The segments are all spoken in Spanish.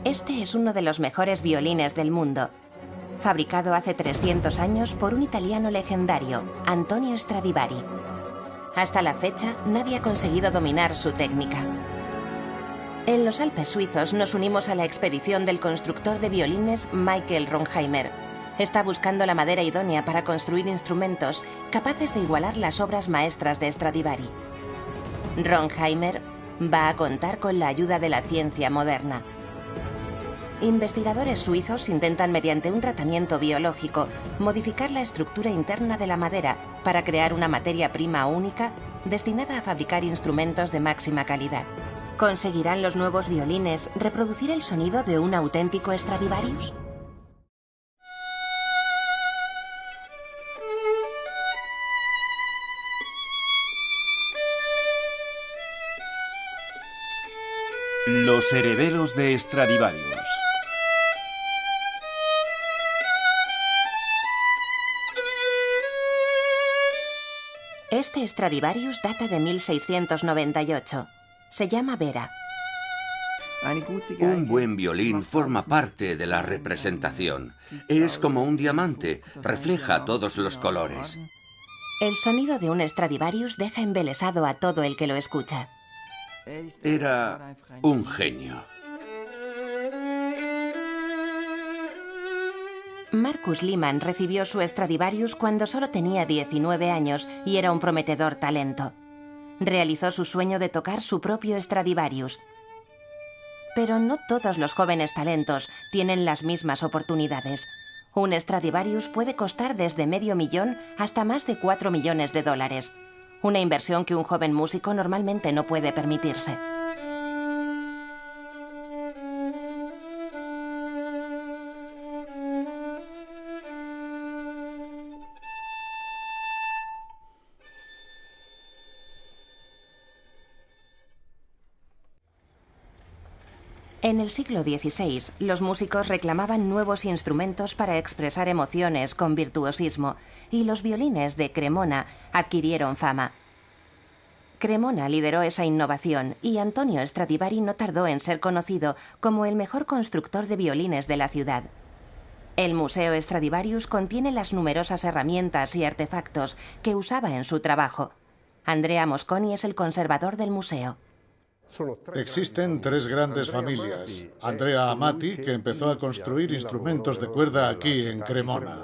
Este es uno de los mejores violines del mundo, fabricado hace 300 años por un italiano legendario, Antonio Stradivari. Hasta la fecha, nadie ha conseguido dominar su técnica. En los Alpes suizos nos unimos a la expedición del constructor de violines Michael Ronheimer. Está buscando la madera idónea para construir instrumentos capaces de igualar las obras maestras de Stradivari. Ronheimer va a contar con la ayuda de la ciencia moderna. Investigadores suizos intentan, mediante un tratamiento biológico, modificar la estructura interna de la madera para crear una materia prima única destinada a fabricar instrumentos de máxima calidad. ¿Conseguirán los nuevos violines reproducir el sonido de un auténtico Stradivarius? Los herederos de Stradivarius. Este Stradivarius data de 1698. Se llama Vera. Un buen violín forma parte de la representación. Es como un diamante, refleja todos los colores. El sonido de un Stradivarius deja embelesado a todo el que lo escucha. Era un genio. Marcus Lehmann recibió su Stradivarius cuando solo tenía 19 años y era un prometedor talento. Realizó su sueño de tocar su propio Stradivarius. Pero no todos los jóvenes talentos tienen las mismas oportunidades. Un Stradivarius puede costar desde $500,000 hasta más de $4 millones. Una inversión que un joven músico normalmente no puede permitirse. En el siglo XVI, los músicos reclamaban nuevos instrumentos para expresar emociones con virtuosismo, y los violines de Cremona adquirieron fama. Cremona lideró esa innovación y Antonio Stradivari no tardó en ser conocido como el mejor constructor de violines de la ciudad. El Museo Stradivarius contiene las numerosas herramientas y artefactos que usaba en su trabajo. Andrea Mosconi es el conservador del museo. Existen tres grandes familias. Andrea Amati, que empezó a construir instrumentos de cuerda aquí en Cremona.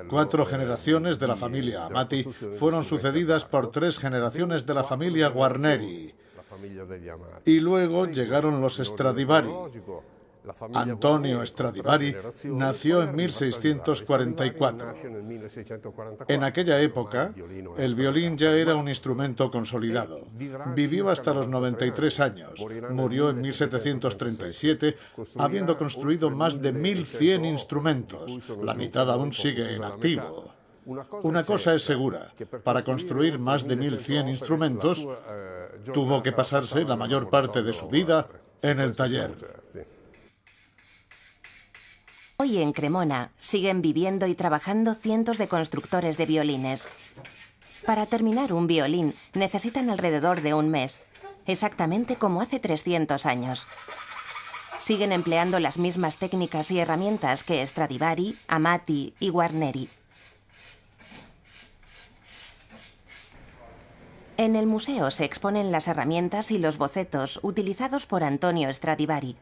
4 generaciones de la familia Amati fueron sucedidas por 3 generaciones de la familia Guarneri. Y luego llegaron los Stradivari. Antonio Stradivari nació en 1644. En aquella época, el violín ya era un instrumento consolidado. Vivió hasta los 93 años. Murió en 1737, habiendo construido más de 1.100 instrumentos. La mitad aún sigue en activo. Una cosa es segura, para construir más de 1.100 instrumentos, tuvo que pasarse la mayor parte de su vida en el taller. Hoy en Cremona siguen viviendo y trabajando cientos de constructores de violines. Para terminar un violín necesitan alrededor de un mes, exactamente como hace 300 años. Siguen empleando las mismas técnicas y herramientas que Stradivari, Amati y Guarneri. En el museo se exponen las herramientas y los bocetos utilizados por Antonio Stradivari.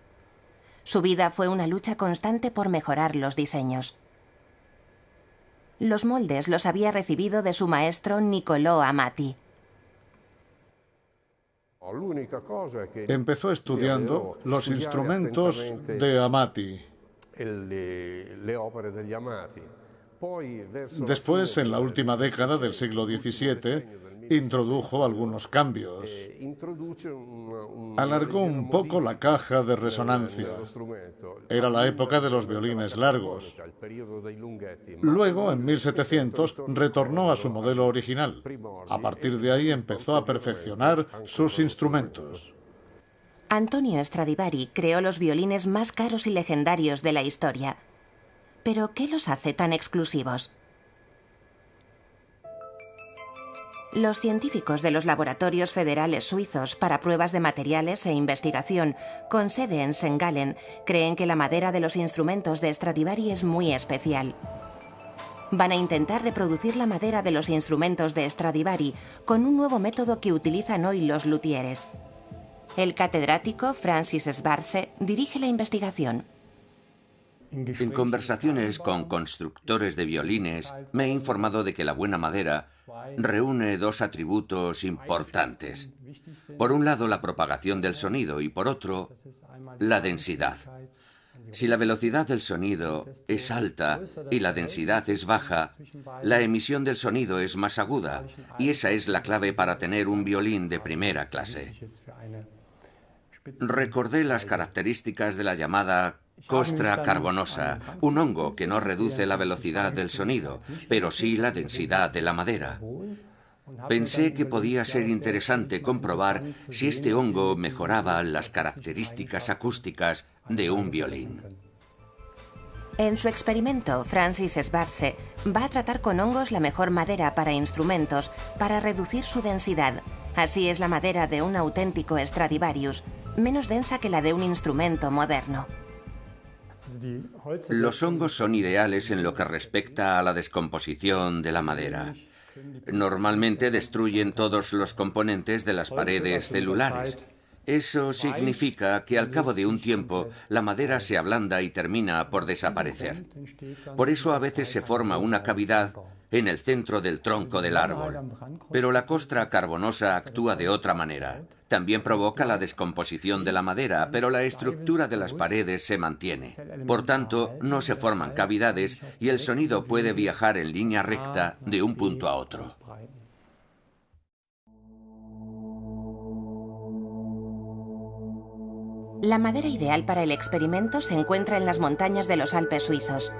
Su vida fue una lucha constante por mejorar los diseños. Los moldes los había recibido de su maestro Niccolò Amati. Empezó estudiando los instrumentos de Amati. Después, en la última década del siglo XVII, introdujo algunos cambios. Alargó un poco la caja de resonancia. Era la época de los violines largos. Luego, en 1700, retornó a su modelo original. A partir de ahí empezó a perfeccionar sus instrumentos. Antonio Stradivari creó los violines más caros y legendarios de la historia. ¿Pero qué los hace tan exclusivos? Los científicos de los laboratorios federales suizos para pruebas de materiales e investigación, con sede en St. Gallen, creen que la madera de los instrumentos de Stradivari es muy especial. Van a intentar reproducir la madera de los instrumentos de Stradivari con un nuevo método que utilizan hoy los luthieres. El catedrático Francis Schwarze dirige la investigación. En conversaciones con constructores de violines, me he informado de que la buena madera reúne dos atributos importantes. Por un lado, la propagación del sonido y por otro, la densidad. Si la velocidad del sonido es alta y la densidad es baja, la emisión del sonido es más aguda, y esa es la clave para tener un violín de primera clase. Recordé las características de la llamada costra carbonosa, un hongo que no reduce la velocidad del sonido, pero sí la densidad de la madera. Pensé que podía ser interesante comprobar si este hongo mejoraba las características acústicas de un violín. En su experimento, Francis Schwarze va a tratar con hongos la mejor madera para instrumentos para reducir su densidad. Así es la madera de un auténtico Stradivarius, menos densa que la de un instrumento moderno. Los hongos son ideales en lo que respecta a la descomposición de la madera. Normalmente destruyen todos los componentes de las paredes celulares. Eso significa que al cabo de un tiempo la madera se ablanda y termina por desaparecer. Por eso a veces se forma una cavidad en el centro del tronco del árbol. Pero la costra carbonosa actúa de otra manera. También provoca la descomposición de la madera, pero la estructura de las paredes se mantiene. Por tanto, no se forman cavidades y el sonido puede viajar en línea recta de un punto a otro. La madera ideal para el experimento se encuentra en las montañas de los Alpes suizos.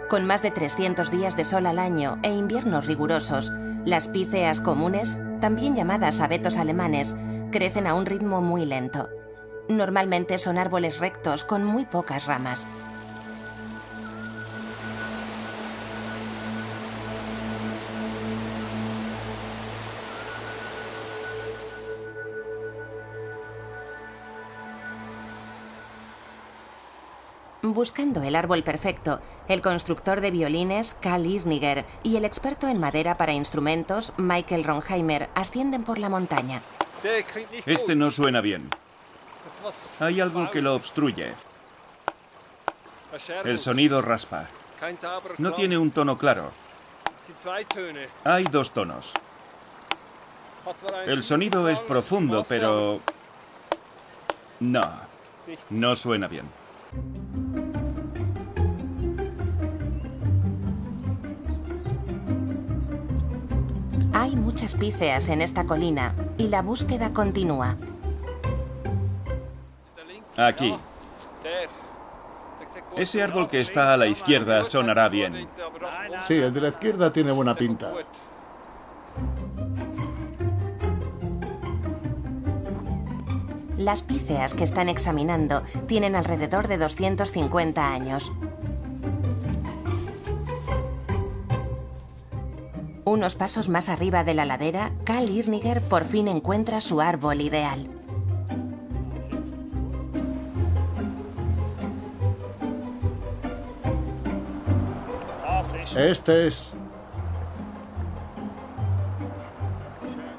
Con más de 300 días de sol al año e inviernos rigurosos, las píceas comunes, también llamadas abetos alemanes, crecen a un ritmo muy lento. Normalmente son árboles rectos con muy pocas ramas. Buscando el árbol perfecto, el constructor de violines Karl Irniger y el experto en madera para instrumentos Michael Ronheimer ascienden por la montaña. Este no suena bien. Hay algo que lo obstruye. El sonido raspa. No tiene un tono claro. Hay dos tonos. El sonido es profundo, pero... no suena bien. Hay muchas píceas en esta colina y la búsqueda continúa. Aquí. Ese árbol que está a la izquierda sonará bien. Sí, el de la izquierda tiene buena pinta. Las píceas que están examinando tienen alrededor de 250 años. Unos pasos más arriba de la ladera, Karl Irniger por fin encuentra su árbol ideal. Este es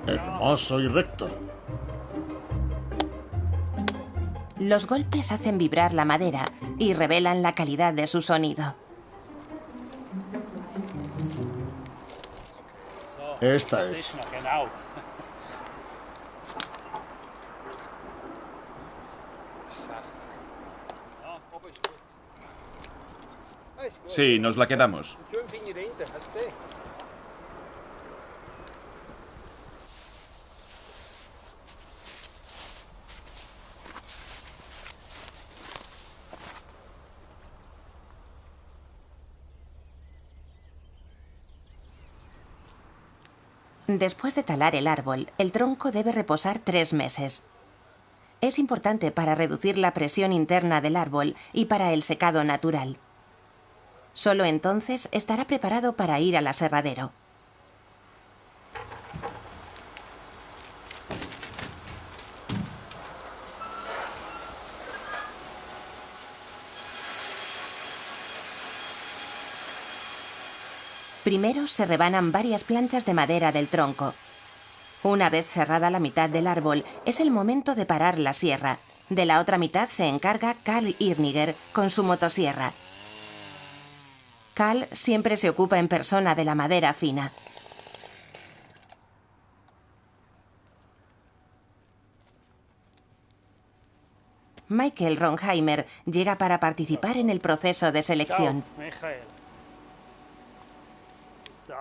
hermoso y recto. Los golpes hacen vibrar la madera y revelan la calidad de su sonido. Esta es. Sí, nos la quedamos. Después de talar el árbol, el tronco debe reposar 3 meses. Es importante para reducir la presión interna del árbol y para el secado natural. Solo entonces estará preparado para ir al aserradero. Primero se rebanan varias planchas de madera del tronco. Una vez cerrada la mitad del árbol, es el momento de parar la sierra. De la otra mitad se encarga Karl Irniger con su motosierra. Karl siempre se ocupa en persona de la madera fina. Michael Ronheimer llega para participar en el proceso de selección.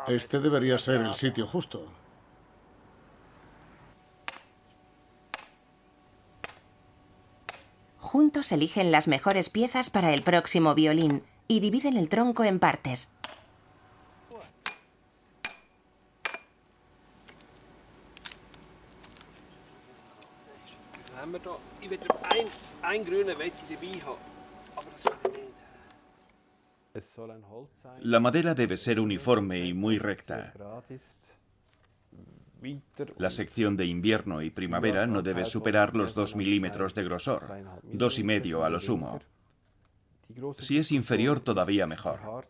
Este debería ser el sitio justo. Juntos eligen las mejores piezas para el próximo violín y dividen el tronco en partes. La madera debe ser uniforme y muy recta. La sección de invierno y primavera no debe superar los 2 milímetros de grosor, 2,5 a lo sumo. Si es inferior, todavía mejor.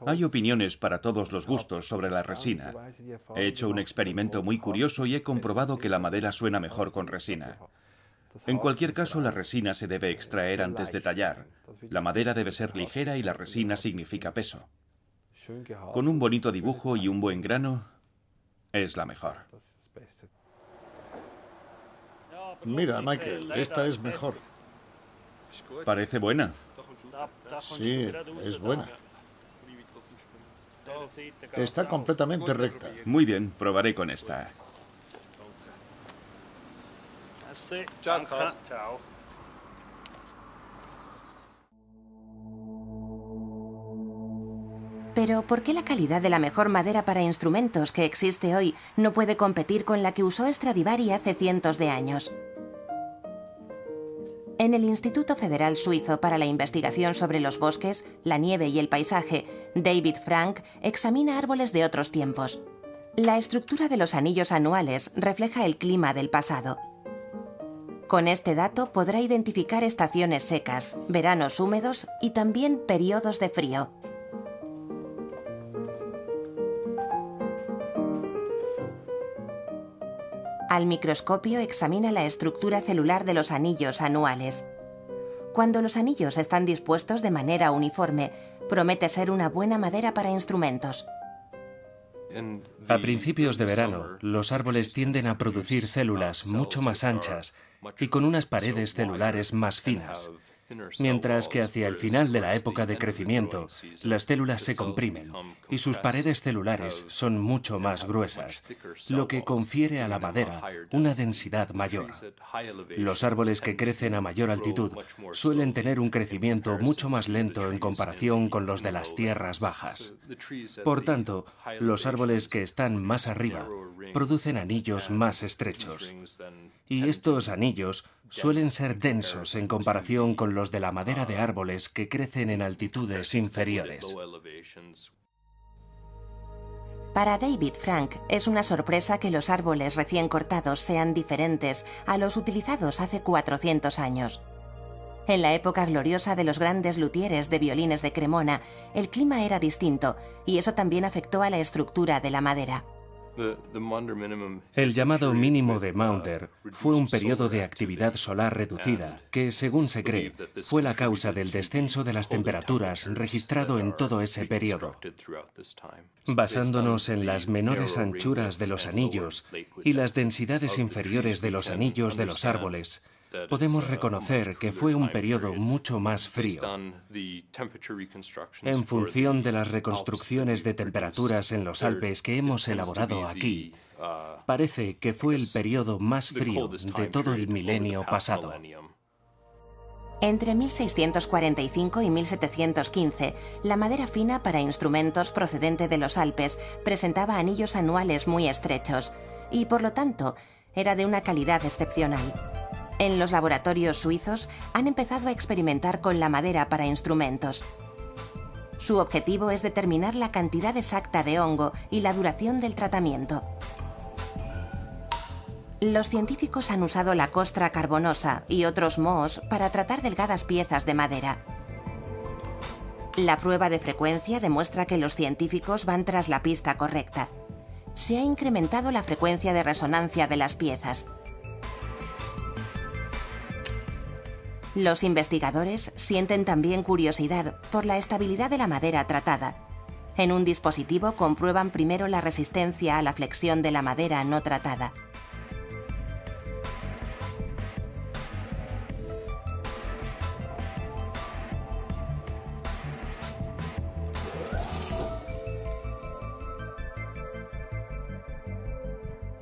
Hay opiniones para todos los gustos sobre la resina. He hecho un experimento muy curioso y he comprobado que la madera suena mejor con resina. En cualquier caso, la resina se debe extraer antes de tallar. La madera debe ser ligera y la resina significa peso. Con un bonito dibujo y un buen grano, es la mejor. Mira, Michael, esta es mejor. Parece buena. Sí, es buena. Está completamente recta. Muy bien, probaré con esta. Pero ¿por qué la calidad de la mejor madera para instrumentos que existe hoy no puede competir con la que usó Stradivari hace cientos de años? En el Instituto Federal Suizo para la Investigación sobre los Bosques, la Nieve y el Paisaje, David Frank examina árboles de otros tiempos. La estructura de los anillos anuales refleja el clima del pasado. Con este dato podrá identificar estaciones secas, veranos húmedos y también periodos de frío. Al microscopio examina la estructura celular de los anillos anuales. Cuando los anillos están dispuestos de manera uniforme, promete ser una buena madera para instrumentos. A principios de verano, los árboles tienden a producir células mucho más anchas y con unas paredes celulares más finas, mientras que hacia el final de la época de crecimiento, las células se comprimen y sus paredes celulares son mucho más gruesas, lo que confiere a la madera una densidad mayor. Los árboles que crecen a mayor altitud suelen tener un crecimiento mucho más lento en comparación con los de las tierras bajas. Por tanto, los árboles que están más arriba producen anillos más estrechos. Y estos anillos suelen ser densos en comparación con los de la madera de árboles que crecen en altitudes inferiores. Para David Frank es una sorpresa que los árboles recién cortados sean diferentes a los utilizados hace 400 años. En la época gloriosa de los grandes luthieres de violines de Cremona, el clima era distinto y eso también afectó a la estructura de la madera. El llamado mínimo de Maunder fue un periodo de actividad solar reducida que, según se cree, fue la causa del descenso de las temperaturas registrado en todo ese periodo. Basándonos en las menores anchuras de los anillos y las densidades inferiores de los anillos de los árboles, podemos reconocer que fue un periodo mucho más frío. En función de las reconstrucciones de temperaturas en los Alpes que hemos elaborado aquí, parece que fue el periodo más frío de todo el milenio pasado. Entre 1645 y 1715, la madera fina para instrumentos procedente de los Alpes presentaba anillos anuales muy estrechos y, por lo tanto, era de una calidad excepcional. En los laboratorios suizos han empezado a experimentar con la madera para instrumentos. Su objetivo es determinar la cantidad exacta de hongo y la duración del tratamiento. Los científicos han usado la costra carbonosa y otros mohos para tratar delgadas piezas de madera. La prueba de frecuencia demuestra que los científicos van tras la pista correcta. Se ha incrementado la frecuencia de resonancia de las piezas. Los investigadores sienten también curiosidad por la estabilidad de la madera tratada. En un dispositivo comprueban primero la resistencia a la flexión de la madera no tratada.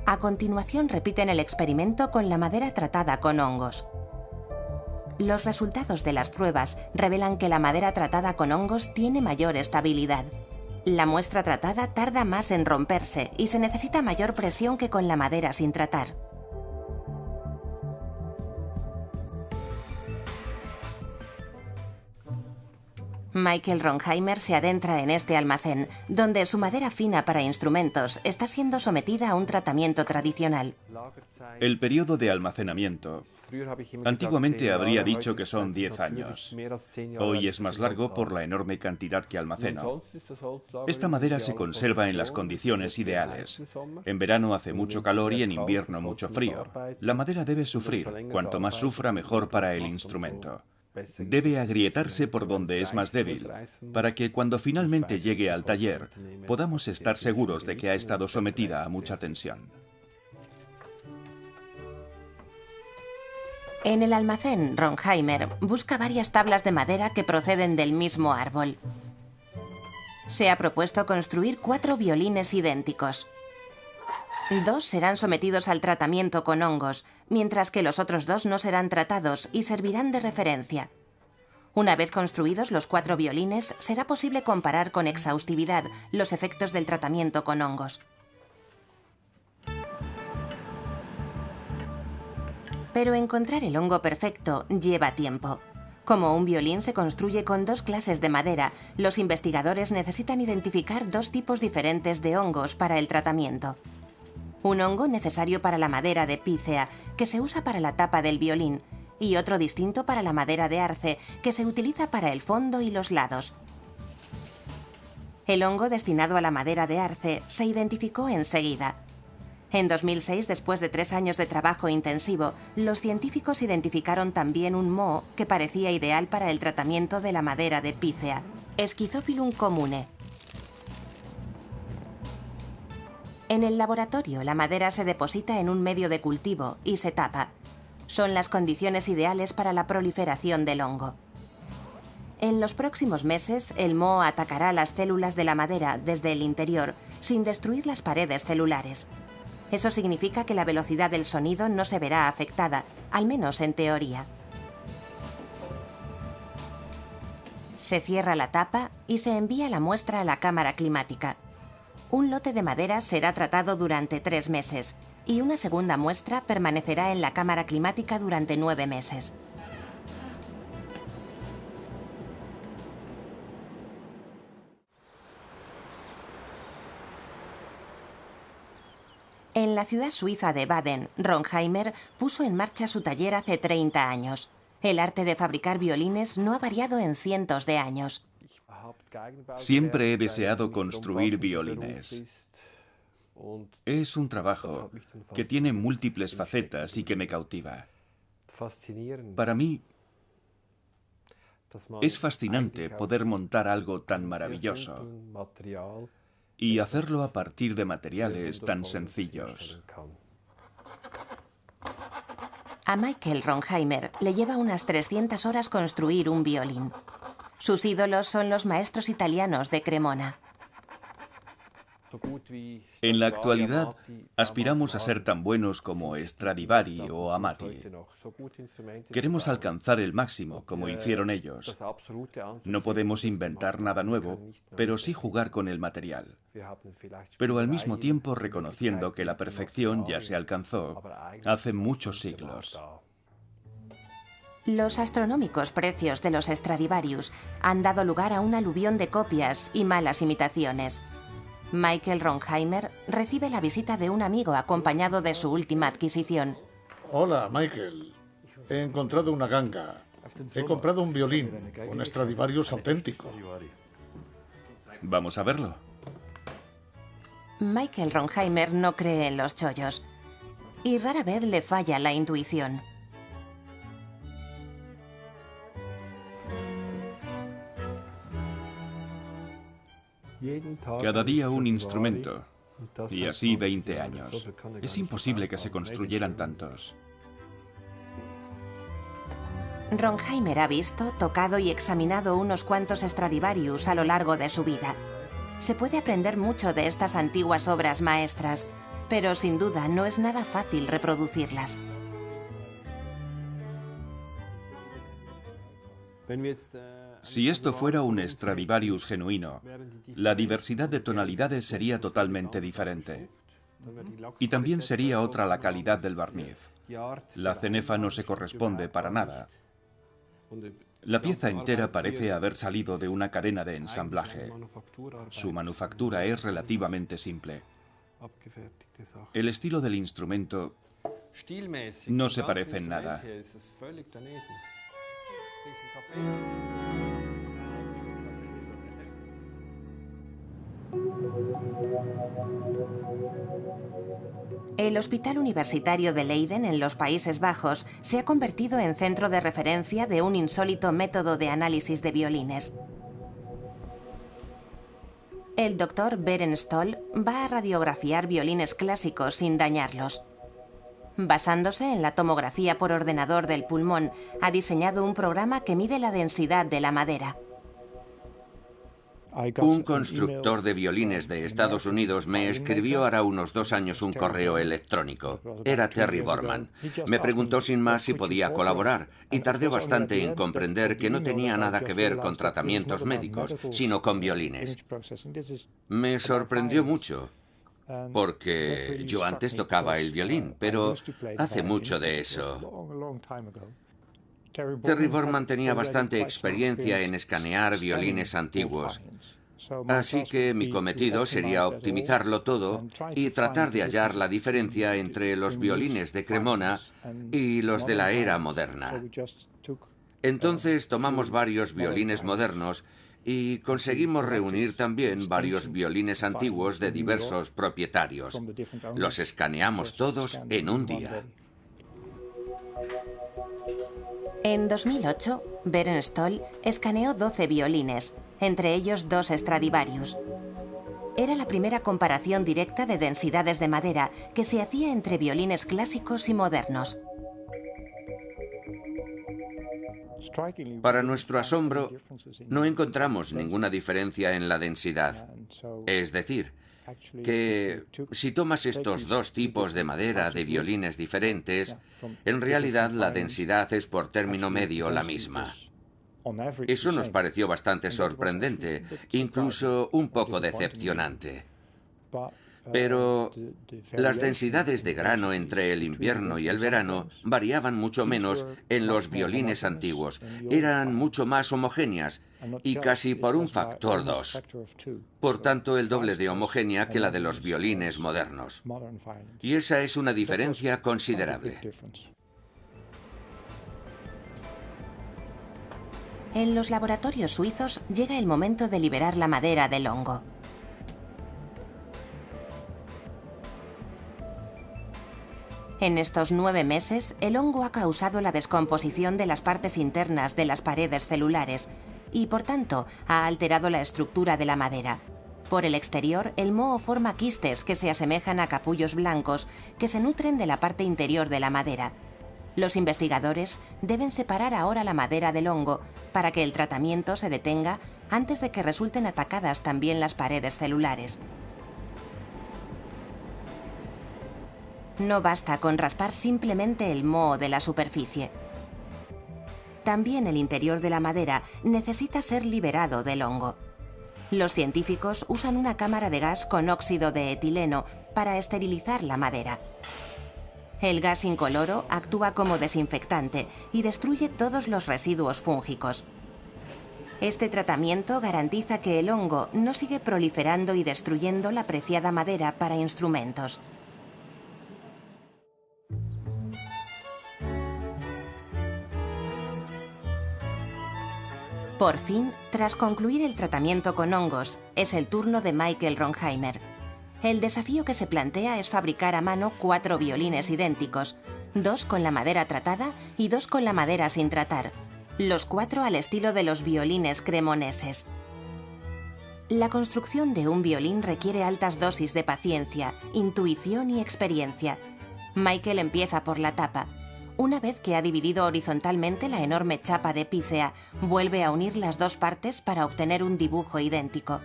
A continuación repiten el experimento con la madera tratada con hongos. Los resultados de las pruebas revelan que la madera tratada con hongos tiene mayor estabilidad. La muestra tratada tarda más en romperse y se necesita mayor presión que con la madera sin tratar. Michael Ronheimer se adentra en este almacén, donde su madera fina para instrumentos está siendo sometida a un tratamiento tradicional. El periodo de almacenamiento. Antiguamente habría dicho que son 10 años. Hoy es más largo por la enorme cantidad que almaceno. Esta madera se conserva en las condiciones ideales. En verano hace mucho calor y en invierno mucho frío. La madera debe sufrir. Cuanto más sufra, mejor para el instrumento. Debe agrietarse por donde es más débil, para que cuando finalmente llegue al taller podamos estar seguros de que ha estado sometida a mucha tensión. En el almacén, Ronheimer busca varias tablas de madera que proceden del mismo árbol. Se ha propuesto construir 4 violines idénticos. 2 serán sometidos al tratamiento con hongos, mientras que los otros 2 no serán tratados y servirán de referencia. Una vez construidos los 4 violines, será posible comparar con exhaustividad los efectos del tratamiento con hongos. Pero encontrar el hongo perfecto lleva tiempo. Como un violín se construye con 2 clases de madera, los investigadores necesitan identificar 2 tipos diferentes de hongos para el tratamiento. Un hongo necesario para la madera de pícea, que se usa para la tapa del violín, y otro distinto para la madera de arce, que se utiliza para el fondo y los lados. El hongo destinado a la madera de arce se identificó enseguida. En 2006, después de 3 años de trabajo intensivo, los científicos identificaron también un moho que parecía ideal para el tratamiento de la madera de pícea, Schizophilum comune. En el laboratorio, la madera se deposita en un medio de cultivo y se tapa. Son las condiciones ideales para la proliferación del hongo. En los próximos meses, el moho atacará las células de la madera desde el interior, sin destruir las paredes celulares. Eso significa que la velocidad del sonido no se verá afectada, al menos en teoría. Se cierra la tapa y se envía la muestra a la cámara climática. Un lote de madera será tratado durante 3 meses y una segunda muestra permanecerá en la cámara climática durante 9 meses. En la ciudad suiza de Baden, Ronheimer puso en marcha su taller hace 30 años. El arte de fabricar violines no ha variado en cientos de años. Siempre he deseado construir violines. Es un trabajo que tiene múltiples facetas y que me cautiva. Para mí, es fascinante poder montar algo tan maravilloso y hacerlo a partir de materiales tan sencillos. A Michael Ronheimer le lleva unas 300 horas construir un violín. Sus ídolos son los maestros italianos de Cremona. En la actualidad, aspiramos a ser tan buenos como Stradivari o Amati. Queremos alcanzar el máximo, como hicieron ellos. No podemos inventar nada nuevo, pero sí jugar con el material. Pero al mismo tiempo reconociendo que la perfección ya se alcanzó hace muchos siglos. Los astronómicos precios de los Stradivarius han dado lugar a un aluvión de copias y malas imitaciones. Michael Ronheimer recibe la visita de un amigo acompañado de su última adquisición. Hola, Michael. He encontrado una ganga. He comprado un violín, un Stradivarius auténtico. Vamos a verlo. Michael Ronheimer no cree en los chollos y rara vez le falla la intuición. Cada día un instrumento. Y así 20 años. Es imposible que se construyeran tantos. Ronheimer ha visto, tocado y examinado unos cuantos Stradivarius a lo largo de su vida. Se puede aprender mucho de estas antiguas obras maestras, pero sin duda no es nada fácil reproducirlas. Si esto fuera un Stradivarius genuino, la diversidad de tonalidades sería totalmente diferente. Y también sería otra la calidad del barniz. La cenefa no se corresponde para nada. La pieza entera parece haber salido de una cadena de ensamblaje. Su manufactura es relativamente simple. El estilo del instrumento no se parece en nada. El Hospital Universitario de Leiden, en los Países Bajos, se ha convertido en centro de referencia de un insólito método de análisis de violines. El doctor Berend Stoll va a radiografiar violines clásicos sin dañarlos. Basándose en la tomografía por ordenador del pulmón, ha diseñado un programa que mide la densidad de la madera. Un constructor de violines de Estados Unidos me escribió hará unos 2 años un correo electrónico. Era Terry Borman. Me preguntó sin más si podía colaborar y tardé bastante en comprender que no tenía nada que ver con tratamientos médicos, sino con violines. Me sorprendió mucho, porque yo antes tocaba el violín, pero hace mucho de eso. Terry Borman tenía bastante experiencia en escanear violines antiguos, así que mi cometido sería optimizarlo todo y tratar de hallar la diferencia entre los violines de Cremona y los de la era moderna. Entonces tomamos varios violines modernos y conseguimos reunir también varios violines antiguos de diversos propietarios. Los escaneamos todos en un día. En 2008, Berend Stoll escaneó 12 violines, entre ellos 2 Stradivarius. Era la primera comparación directa de densidades de madera que se hacía entre violines clásicos y modernos. Para nuestro asombro, no encontramos ninguna diferencia en la densidad. Es decir, que si tomas estos 2 tipos de madera de violines diferentes, en realidad la densidad es por término medio la misma. Eso nos pareció bastante sorprendente, incluso un poco decepcionante. Pero las densidades de grano entre el invierno y el verano variaban mucho menos en los violines antiguos. Eran mucho más homogéneas y casi por un factor 2. Por tanto, el doble de homogénea que la de los violines modernos. Y esa es una diferencia considerable. En los laboratorios suizos llega el momento de liberar la madera del hongo. En estos 9 meses, el hongo ha causado la descomposición de las partes internas de las paredes celulares y, por tanto, ha alterado la estructura de la madera. Por el exterior, el moho forma quistes que se asemejan a capullos blancos que se nutren de la parte interior de la madera. Los investigadores deben separar ahora la madera del hongo para que el tratamiento se detenga antes de que resulten atacadas también las paredes celulares. No basta con raspar simplemente el moho de la superficie. También el interior de la madera necesita ser liberado del hongo. Los científicos usan una cámara de gas con óxido de etileno para esterilizar la madera. El gas incoloro actúa como desinfectante y destruye todos los residuos fúngicos. Este tratamiento garantiza que el hongo no sigue proliferando y destruyendo la preciada madera para instrumentos. Por fin, tras concluir el tratamiento con hongos, es el turno de Michael Ronheimer. El desafío que se plantea es fabricar a mano 4 violines idénticos, 2 con la madera tratada y 2 con la madera sin tratar, los 4 al estilo de los violines cremoneses. La construcción de un violín requiere altas dosis de paciencia, intuición y experiencia. Michael empieza por la tapa. Una vez que ha dividido horizontalmente la enorme chapa de pícea, vuelve a unir las 2 partes para obtener un dibujo idéntico.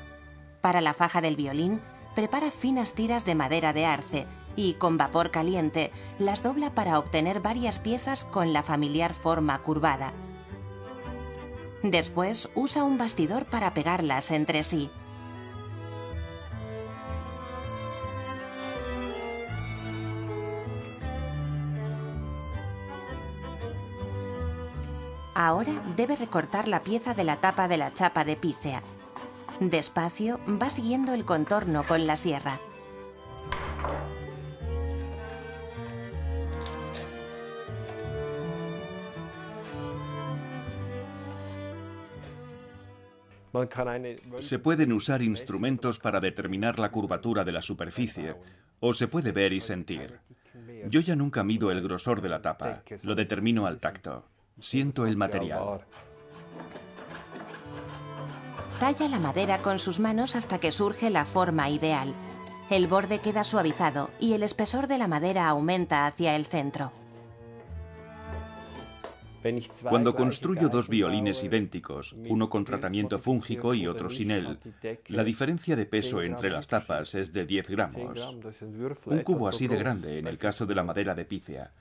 Para la faja del violín, prepara finas tiras de madera de arce y, con vapor caliente, las dobla para obtener varias piezas con la familiar forma curvada. Después, usa un bastidor para pegarlas entre sí. Ahora debe recortar la pieza de la tapa de la chapa de pícea. Despacio, va siguiendo el contorno con la sierra. Se pueden usar instrumentos para determinar la curvatura de la superficie, o se puede ver y sentir. Yo ya nunca mido el grosor de la tapa, lo determino al tacto. Siento el material. Talla la madera con sus manos hasta que surge la forma ideal. El borde queda suavizado y el espesor de la madera aumenta hacia el centro. Cuando construyo 2 violines idénticos, uno con tratamiento fúngico y otro sin él, la diferencia de peso entre las tapas es de 10 gramos. Un cubo así de grande en el caso de la madera de pícea.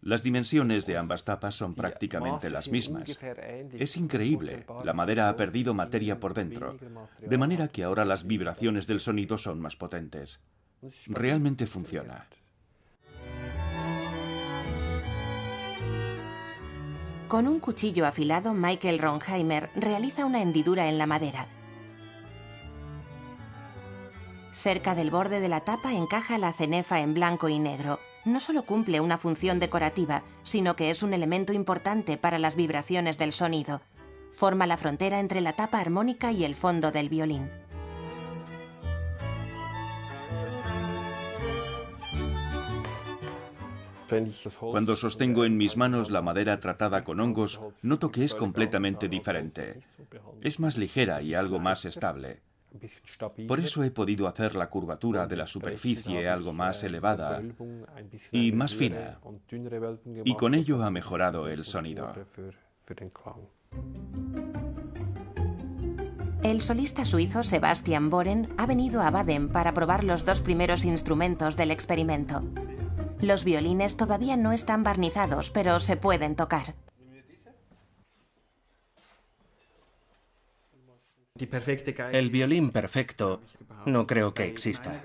Las dimensiones de ambas tapas son prácticamente las mismas. Es increíble, la madera ha perdido materia por dentro, de manera que ahora las vibraciones del sonido son más potentes. Realmente funciona. Con un cuchillo afilado, Michael Ronheimer realiza una hendidura en la madera. Cerca del borde de la tapa encaja la cenefa en blanco y negro. No solo cumple una función decorativa, sino que es un elemento importante para las vibraciones del sonido. Forma la frontera entre la tapa armónica y el fondo del violín. Cuando sostengo en mis manos la madera tratada con hongos, noto que es completamente diferente. Es más ligera y algo más estable. Por eso he podido hacer la curvatura de la superficie algo más elevada y más fina, y con ello ha mejorado el sonido. El solista suizo Sebastian Boren ha venido a Baden para probar los 2 primeros instrumentos del experimento. Los violines todavía no están barnizados, pero se pueden tocar. El violín perfecto no creo que exista.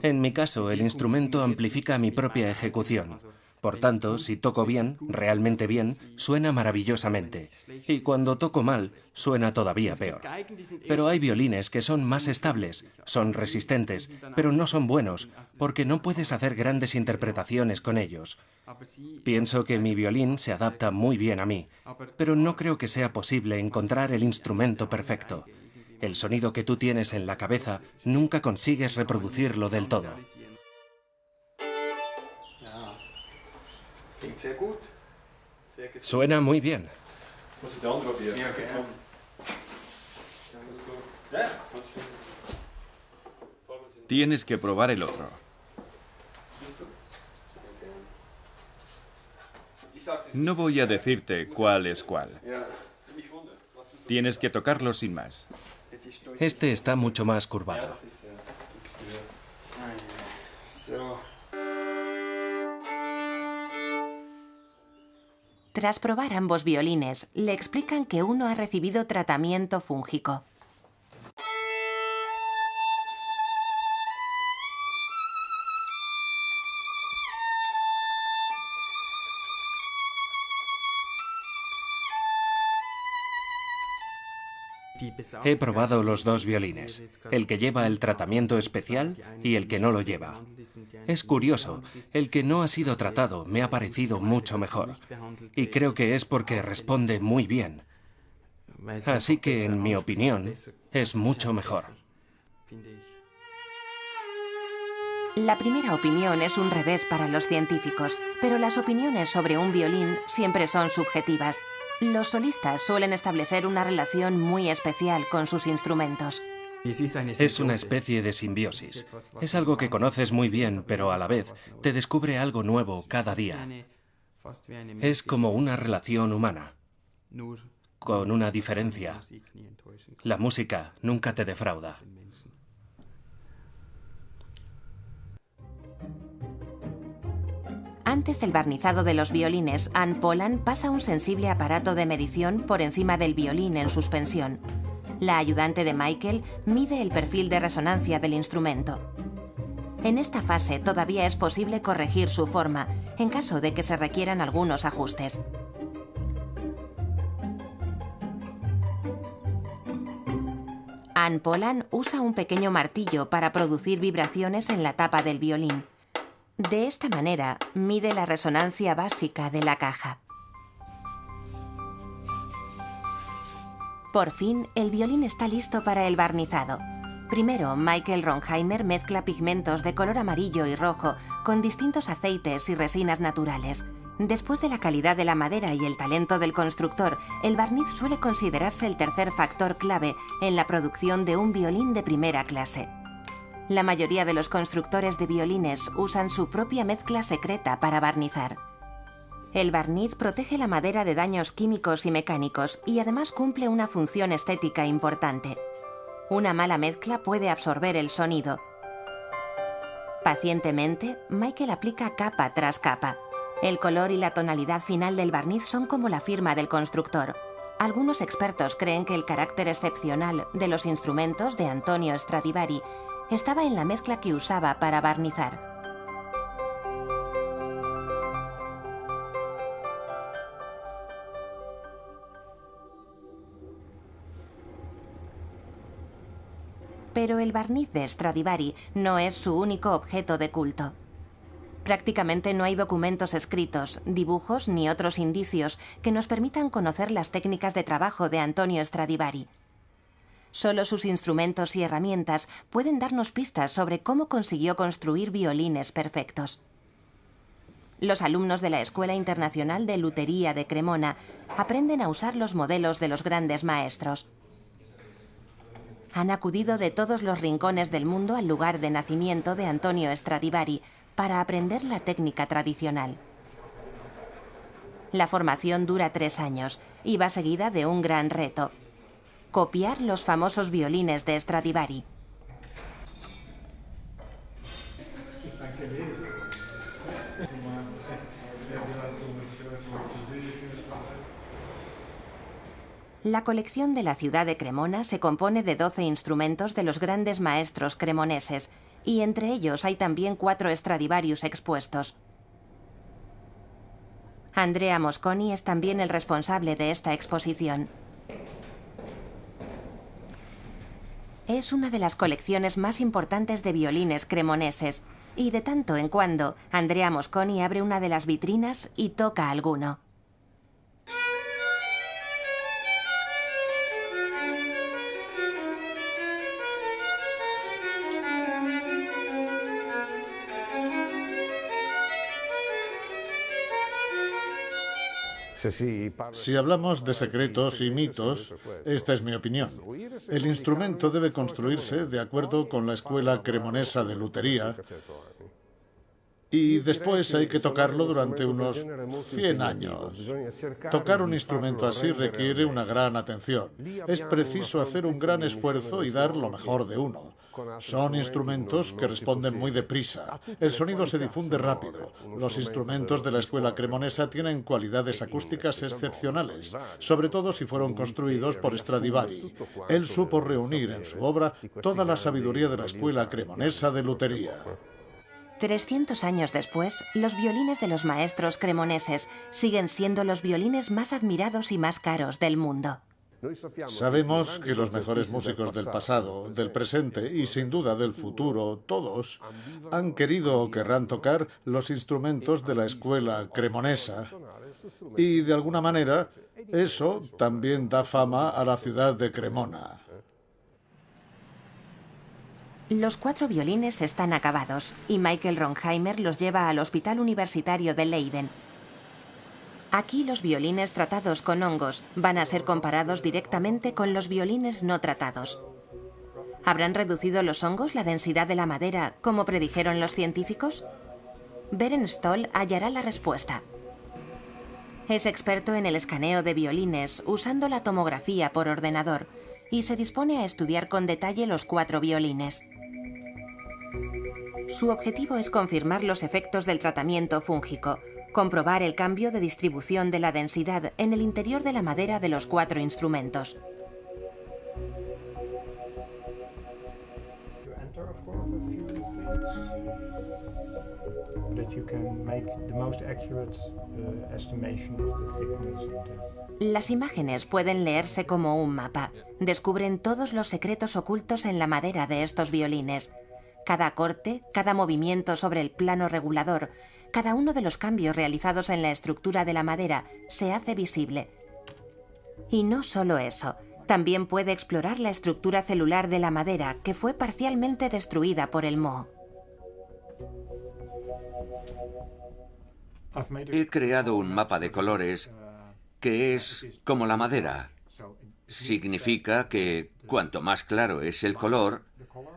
En mi caso, el instrumento amplifica mi propia ejecución. Por tanto, si toco bien, realmente bien, suena maravillosamente. Y cuando toco mal, suena todavía peor. Pero hay violines que son más estables, son resistentes, pero no son buenos, porque no puedes hacer grandes interpretaciones con ellos. Pienso que mi violín se adapta muy bien a mí, pero no creo que sea posible encontrar el instrumento perfecto. El sonido que tú tienes en la cabeza nunca consigues reproducirlo del todo. Suena muy bien. Tienes que probar el otro. No voy a decirte cuál es cuál. Tienes que tocarlo sin más. Este está mucho más curvado. Tras probar ambos violines, le explican que uno ha recibido tratamiento fúngico. He probado los 2 violines, el que lleva el tratamiento especial y el que no lo lleva. Es curioso, el que no ha sido tratado me ha parecido mucho mejor. Y creo que es porque responde muy bien. Así que, en mi opinión, es mucho mejor. La primera opinión es un revés para los científicos, pero las opiniones sobre un violín siempre son subjetivas. Los solistas suelen establecer una relación muy especial con sus instrumentos. Es una especie de simbiosis. Es algo que conoces muy bien, pero a la vez te descubre algo nuevo cada día. Es como una relación humana, con una diferencia. La música nunca te defrauda. Antes del barnizado de los violines, Anne Poland pasa un sensible aparato de medición por encima del violín en suspensión. La ayudante de Michael mide el perfil de resonancia del instrumento. En esta fase todavía es posible corregir su forma, en caso de que se requieran algunos ajustes. Anne Poland usa un pequeño martillo para producir vibraciones en la tapa del violín. De esta manera, mide la resonancia básica de la caja. Por fin, el violín está listo para el barnizado. Primero, Michael Ronheimer mezcla pigmentos de color amarillo y rojo con distintos aceites y resinas naturales. Después de la calidad de la madera y el talento del constructor, el barniz suele considerarse el tercer factor clave en la producción de un violín de primera clase. La mayoría de los constructores de violines usan su propia mezcla secreta para barnizar. El barniz protege la madera de daños químicos y mecánicos y además cumple una función estética importante. Una mala mezcla puede absorber el sonido. Pacientemente, Michael aplica capa tras capa. El color y la tonalidad final del barniz son como la firma del constructor. Algunos expertos creen que el carácter excepcional de los instrumentos de Antonio Stradivari estaba en la mezcla que usaba para barnizar. Pero el barniz de Stradivari no es su único objeto de culto. Prácticamente no hay documentos escritos, dibujos ni otros indicios que nos permitan conocer las técnicas de trabajo de Antonio Stradivari. Solo sus instrumentos y herramientas pueden darnos pistas sobre cómo consiguió construir violines perfectos. Los alumnos de la Escuela Internacional de Lutería de Cremona aprenden a usar los modelos de los grandes maestros. Han acudido de todos los rincones del mundo al lugar de nacimiento de Antonio Stradivari para aprender la técnica tradicional. La formación dura 3 años y va seguida de un gran reto: copiar los famosos violines de Stradivari. La colección de la ciudad de Cremona se compone de 12 instrumentos de los grandes maestros cremoneses, y entre ellos hay también 4 Stradivarius expuestos. Andrea Mosconi es también el responsable de esta exposición. Es una de las colecciones más importantes de violines cremoneses, y de tanto en cuando, Andrea Mosconi abre una de las vitrinas y toca alguno. Si hablamos de secretos y mitos, esta es mi opinión. El instrumento debe construirse de acuerdo con la escuela cremonesa de lutería y después hay que tocarlo durante unos 100 años. Tocar un instrumento así requiere una gran atención. Es preciso hacer un gran esfuerzo y dar lo mejor de uno. Son instrumentos que responden muy deprisa. El sonido se difunde rápido. Los instrumentos de la escuela cremonesa tienen cualidades acústicas excepcionales, sobre todo si fueron construidos por Stradivari. Él supo reunir en su obra toda la sabiduría de la escuela cremonesa de lutería. 300 años después, los violines de los maestros cremoneses siguen siendo los violines más admirados y más caros del mundo. Sabemos que los mejores músicos del pasado, del presente y sin duda del futuro, todos, han querido o querrán tocar los instrumentos de la escuela cremonesa. Y de alguna manera, eso también da fama a la ciudad de Cremona. Los 4 violines están acabados y Michael Ronheimer los lleva al Hospital Universitario de Leiden. Aquí los violines tratados con hongos van a ser comparados directamente con los violines no tratados. ¿Habrán reducido los hongos la densidad de la madera, como predijeron los científicos? Beren Stoll hallará la respuesta. Es experto en el escaneo de violines usando la tomografía por ordenador y se dispone a estudiar con detalle los 4 violines. Su objetivo es confirmar los efectos del tratamiento fúngico, comprobar el cambio de distribución de la densidad en el interior de la madera de los 4 instrumentos. Las imágenes pueden leerse como un mapa. Descubren todos los secretos ocultos en la madera de estos violines. Cada corte, cada movimiento sobre el plano regulador, cada uno de los cambios realizados en la estructura de la madera se hace visible. Y no solo eso, también puede explorar la estructura celular de la madera que fue parcialmente destruida por el moho. He creado un mapa de colores que es como la madera. Significa que cuanto más claro es el color,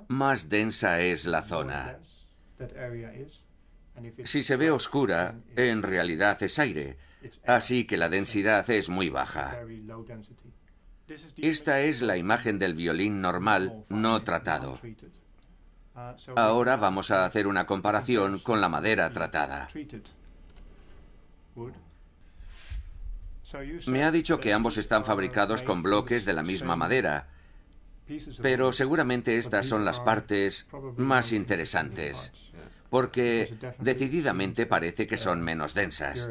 más densa es la zona. Si se ve oscura, en realidad es aire, así que la densidad es muy baja. Esta es la imagen del violín normal, no tratado. Ahora vamos a hacer una comparación con la madera tratada. Me ha dicho que ambos están fabricados con bloques de la misma madera, pero seguramente estas son las partes más interesantes, porque decididamente parece que son menos densas.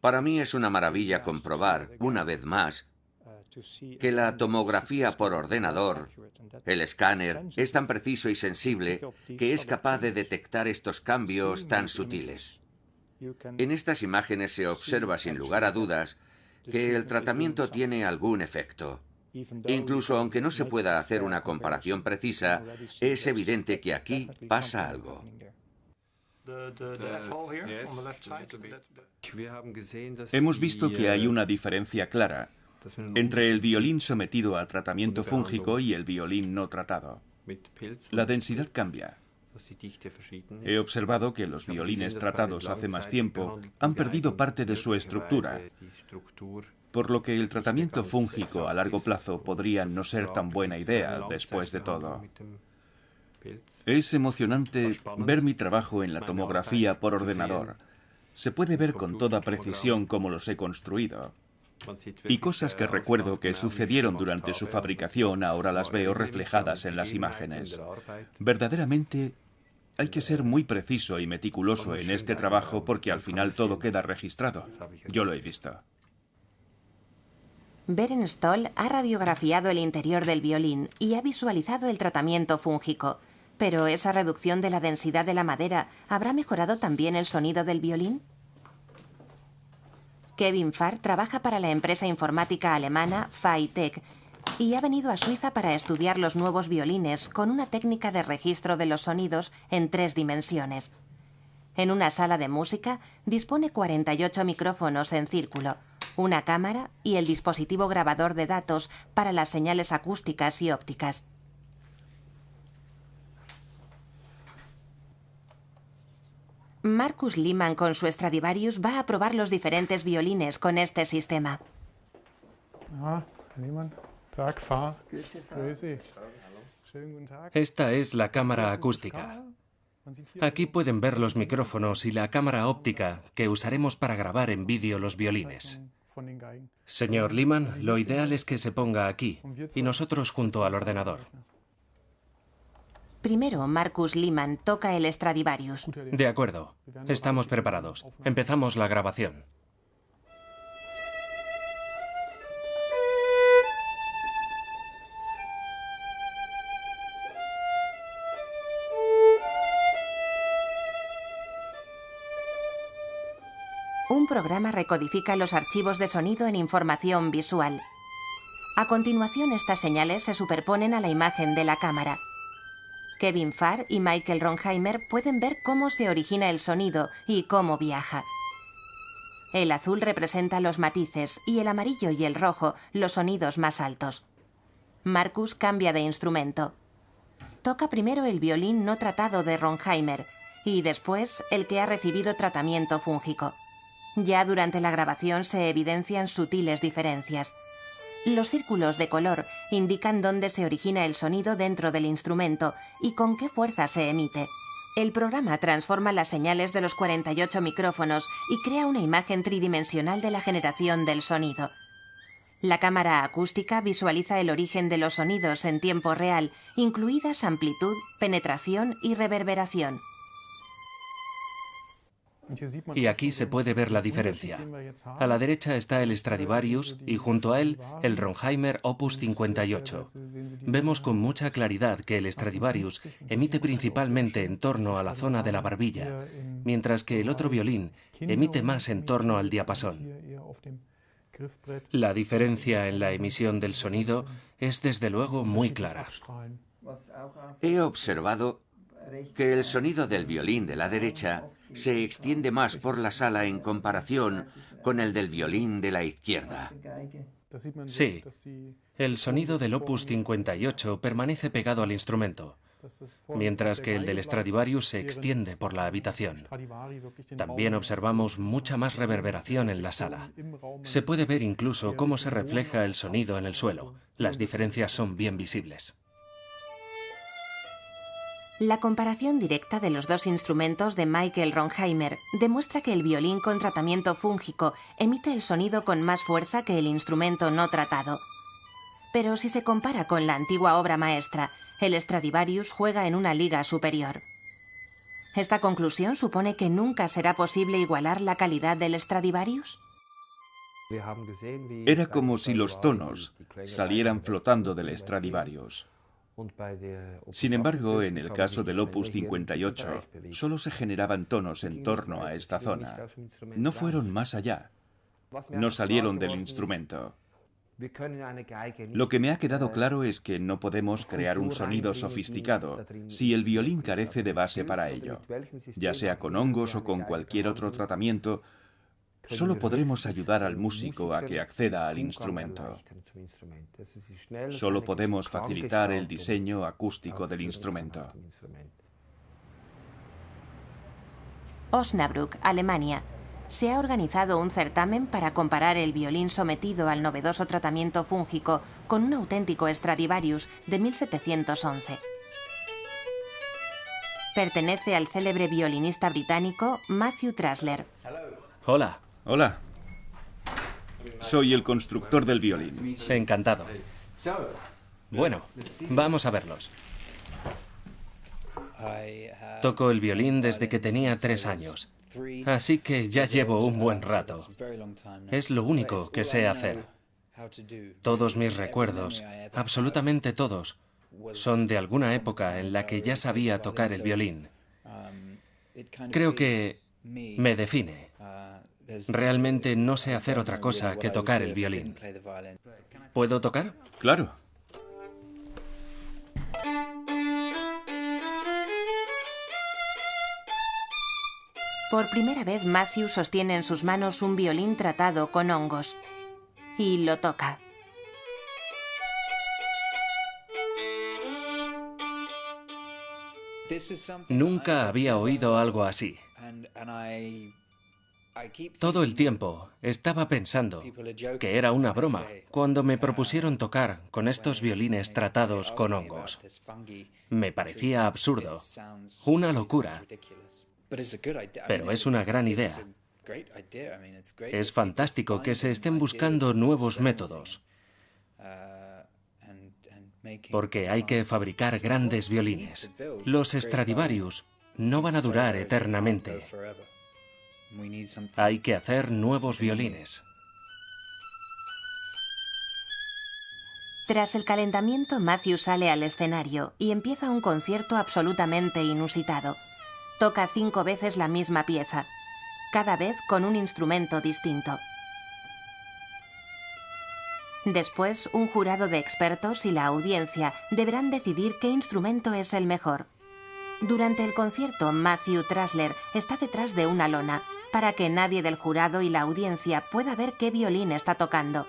Para mí es una maravilla comprobar, una vez más, que la tomografía por ordenador, el escáner, es tan preciso y sensible que es capaz de detectar estos cambios tan sutiles. En estas imágenes se observa sin lugar a dudas que el tratamiento tiene algún efecto. Incluso aunque no se pueda hacer una comparación precisa, es evidente que aquí pasa algo. Hemos visto que hay una diferencia clara entre el violín sometido a tratamiento fúngico y el violín no tratado. La densidad cambia. He observado que los violines tratados hace más tiempo han perdido parte de su estructura, por lo que el tratamiento fúngico a largo plazo podría no ser tan buena idea después de todo. Es emocionante ver mi trabajo en la tomografía por ordenador. Se puede ver con toda precisión cómo los he construido. Y cosas que recuerdo que sucedieron durante su fabricación ahora las veo reflejadas en las imágenes. Verdaderamente hay que ser muy preciso y meticuloso en este trabajo porque al final todo queda registrado. Yo lo he visto. Beren Stoll ha radiografiado el interior del violín y ha visualizado el tratamiento fúngico. Pero esa reducción de la densidad de la madera, ¿habrá mejorado también el sonido del violín? Kevin Farr trabaja para la empresa informática alemana Phi-Tech y ha venido a Suiza para estudiar los nuevos violines con una técnica de registro de los sonidos en 3 dimensiones. En una sala de música dispone 48 micrófonos en círculo, una cámara y el dispositivo grabador de datos para las señales acústicas y ópticas. Markus Lehmann con su Stradivarius va a probar los diferentes violines con este sistema. Esta es la cámara acústica. Aquí pueden ver los micrófonos y la cámara óptica que usaremos para grabar en vídeo los violines. Señor Lehmann, lo ideal es que se ponga aquí y nosotros junto al ordenador. Primero, Markus Lehmann toca el Stradivarius. De acuerdo. Estamos preparados. Empezamos la grabación. programa recodifica los archivos de sonido en información visual. A continuación, estas señales se superponen a la imagen de la cámara. Kevin Farr y Michael Ronheimer pueden ver cómo se origina el sonido y cómo viaja. El azul representa los matices y el amarillo y el rojo los sonidos más altos. Marcus cambia de instrumento. Toca primero el violín no tratado de Ronheimer y después el que ha recibido tratamiento fúngico. Ya durante la grabación se evidencian sutiles diferencias. Los círculos de color indican dónde se origina el sonido dentro del instrumento y con qué fuerza se emite. El programa transforma las señales de los 48 micrófonos y crea una imagen tridimensional de la generación del sonido. La cámara acústica visualiza el origen de los sonidos en tiempo real, incluidas amplitud, penetración y reverberación. Y aquí se puede ver la diferencia. A la derecha está el Stradivarius y junto a él el Ronheimer Opus 58. Vemos con mucha claridad que el Stradivarius emite principalmente en torno a la zona de la barbilla, mientras que el otro violín emite más en torno al diapasón. La diferencia en la emisión del sonido es desde luego muy clara. He observado que el sonido del violín de la derecha se extiende más por la sala en comparación con el del violín de la izquierda. Sí, el sonido del Opus 58 permanece pegado al instrumento, mientras que el del Stradivarius se extiende por la habitación. También observamos mucha más reverberación en la sala. Se puede ver incluso cómo se refleja el sonido en el suelo. Las diferencias son bien visibles. La comparación directa de los dos instrumentos de Michael Ronheimer demuestra que el violín con tratamiento fúngico emite el sonido con más fuerza que el instrumento no tratado. Pero si se compara con la antigua obra maestra, el Stradivarius juega en una liga superior. ¿Esta conclusión supone que nunca será posible igualar la calidad del Stradivarius? Era como si los tonos salieran flotando del Stradivarius. Sin embargo, en el caso del Opus 58, solo se generaban tonos en torno a esta zona. No fueron más allá. No salieron del instrumento. Lo que me ha quedado claro es que no podemos crear un sonido sofisticado si el violín carece de base para ello. Ya sea con hongos o con cualquier otro tratamiento, solo podremos ayudar al músico a que acceda al instrumento. Solo podemos facilitar el diseño acústico del instrumento. Osnabrück, Alemania. Se ha organizado un certamen para comparar el violín sometido al novedoso tratamiento fúngico con un auténtico Stradivarius de 1711. Pertenece al célebre violinista británico Matthew Trasler. Hola. Hola. Soy el constructor del violín. Encantado. Bueno, vamos a verlos. Toco el violín desde que tenía 3 años, así que ya llevo un buen rato. Es lo único que sé hacer. Todos mis recuerdos, absolutamente todos, son de alguna época en la que ya sabía tocar el violín. Creo que me define. Realmente no sé hacer otra cosa que tocar el violín. ¿Puedo tocar? Claro. Por primera vez, Matthew sostiene en sus manos un violín tratado con hongos. Y lo toca. Nunca había oído algo así. Todo el tiempo estaba pensando que era una broma cuando me propusieron tocar con estos violines tratados con hongos. Me parecía absurdo, una locura, pero es una gran idea. Es fantástico que se estén buscando nuevos métodos, porque hay que fabricar grandes violines. Los Stradivarius no van a durar eternamente. Hay que hacer nuevos violines. Tras el calentamiento, Matthew sale al escenario y empieza un concierto absolutamente inusitado. Toca 5 veces la misma pieza. cada vez con un instrumento distinto. Después, un jurado de expertos y la audiencia deberán decidir qué instrumento es el mejor. Durante el concierto, Matthew Trasler está detrás de una lona, para que nadie del jurado y la audiencia pueda ver qué violín está tocando.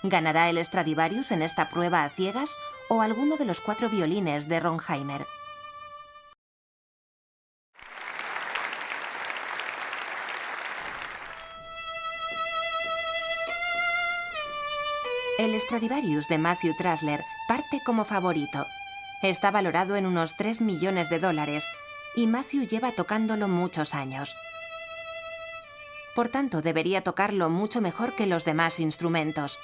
¿Ganará el Stradivarius en esta prueba a ciegas o alguno de los 4 violines de Ronheimer? El Stradivarius de Matthew Trasler parte como favorito. Está valorado en unos 3 millones de dólares y Matthew lleva tocándolo muchos años. Por tanto, debería tocarlo mucho mejor que los demás instrumentos.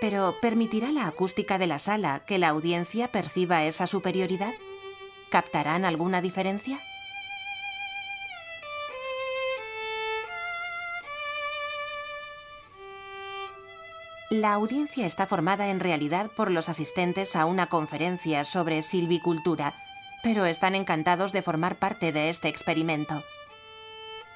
Pero, ¿permitirá la acústica de la sala que la audiencia perciba esa superioridad? ¿Captarán alguna diferencia? La audiencia está formada en realidad por los asistentes a una conferencia sobre silvicultura, pero están encantados de formar parte de este experimento.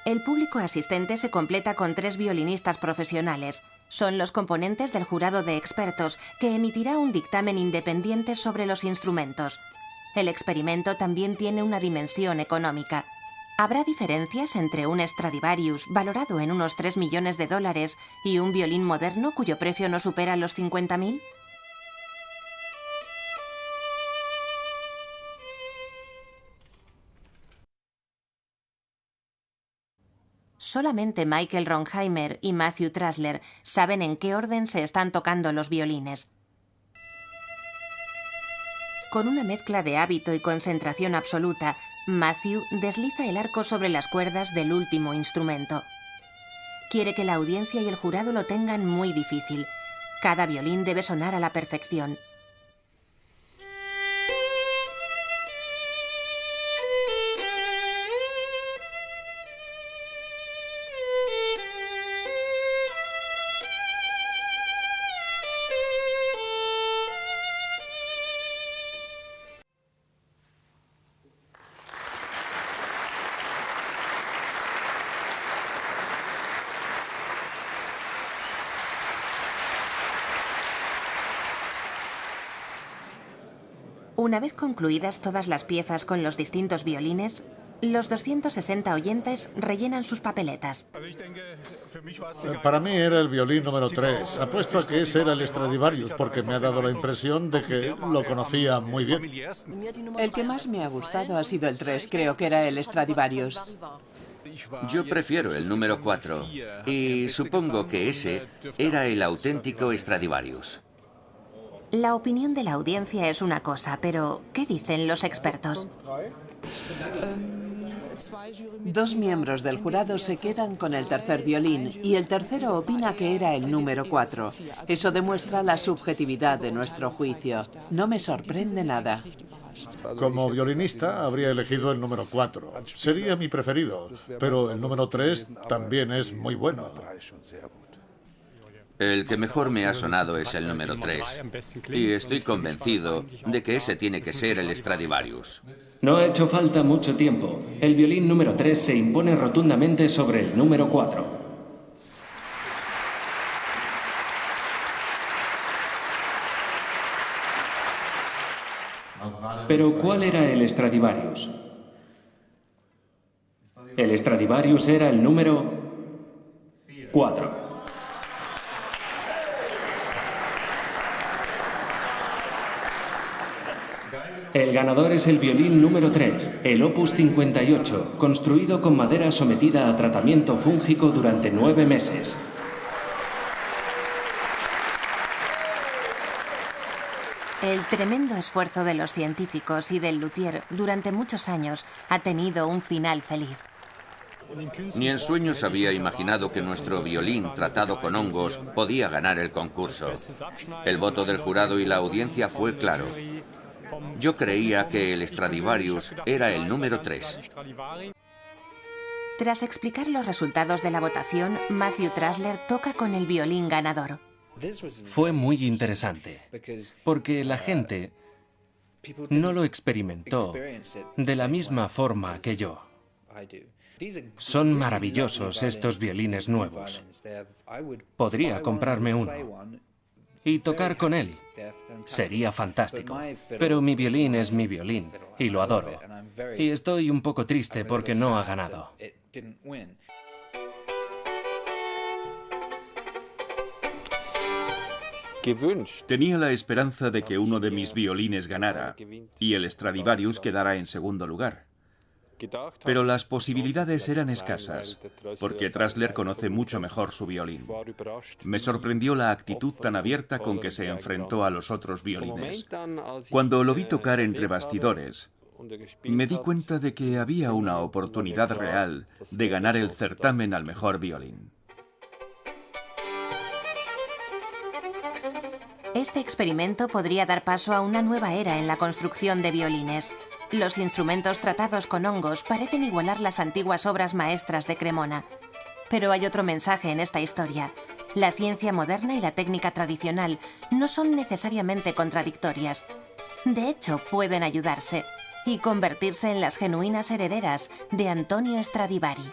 El público asistente se completa con 3 violinistas profesionales. Son los componentes del jurado de expertos que emitirá un dictamen independiente sobre los instrumentos. El experimento también tiene una dimensión económica. ¿Habrá diferencias entre un Stradivarius valorado en unos 3 millones de dólares y un violín moderno cuyo precio no supera los 50.000? Solamente Michael Ronheimer y Matthew Trasler saben en qué orden se están tocando los violines. Con una mezcla de hábito y concentración absoluta, Matthew desliza el arco sobre las cuerdas del último instrumento. Quiere que la audiencia y el jurado lo tengan muy difícil. Cada violín debe sonar a la perfección. Una vez concluidas todas las piezas con los distintos violines, los 260 oyentes rellenan sus papeletas. Para mí era el violín número 3. Apuesto a que ese era el Stradivarius porque me ha dado la impresión de que lo conocía muy bien. El que más me ha gustado ha sido el 3. Creo que era el Stradivarius. Yo prefiero el número 4 y supongo que ese era el auténtico Stradivarius. La opinión de la audiencia es una cosa, pero ¿qué dicen los expertos? 2 miembros del jurado se quedan con el tercer violín y el tercero opina que era el número 4. Eso demuestra la subjetividad de nuestro juicio. No me sorprende nada. Como violinista habría elegido el número 4. Sería mi preferido, pero el número 3 también es muy bueno. El que mejor me ha sonado es el número 3. Y estoy convencido de que ese tiene que ser el Stradivarius. No ha hecho falta mucho tiempo. El violín número 3 se impone rotundamente sobre el número 4. Pero ¿cuál era el Stradivarius? El Stradivarius era el número 4. El ganador es el violín número 3, el Opus 58, construido con madera sometida a tratamiento fúngico durante 9 meses. El tremendo esfuerzo de los científicos y del luthier durante muchos años ha tenido un final feliz. Ni en sueños había imaginado que nuestro violín tratado con hongos podía ganar el concurso. El voto del jurado y la audiencia fue claro. Yo creía que el Stradivarius era el número 3. Tras explicar los resultados de la votación, Matthew Trasler toca con el violín ganador. Fue muy interesante, porque la gente no lo experimentó de la misma forma que yo. Son maravillosos estos violines nuevos. Podría comprarme uno y tocar con él. Sería fantástico. Pero mi violín es mi violín y lo adoro. Y estoy un poco triste porque no ha ganado. Tenía la esperanza de que uno de mis violines ganara y el Stradivarius quedara en segundo lugar. Pero las posibilidades eran escasas, porque Trasler conoce mucho mejor su violín. Me sorprendió la actitud tan abierta con que se enfrentó a los otros violines. Cuando lo vi tocar entre bastidores, me di cuenta de que había una oportunidad real de ganar el certamen al mejor violín. Este experimento podría dar paso a una nueva era en la construcción de violines. Los instrumentos tratados con hongos parecen igualar las antiguas obras maestras de Cremona. Pero hay otro mensaje en esta historia. La ciencia moderna y la técnica tradicional no son necesariamente contradictorias. De hecho, pueden ayudarse y convertirse en las genuinas herederas de Antonio Stradivari.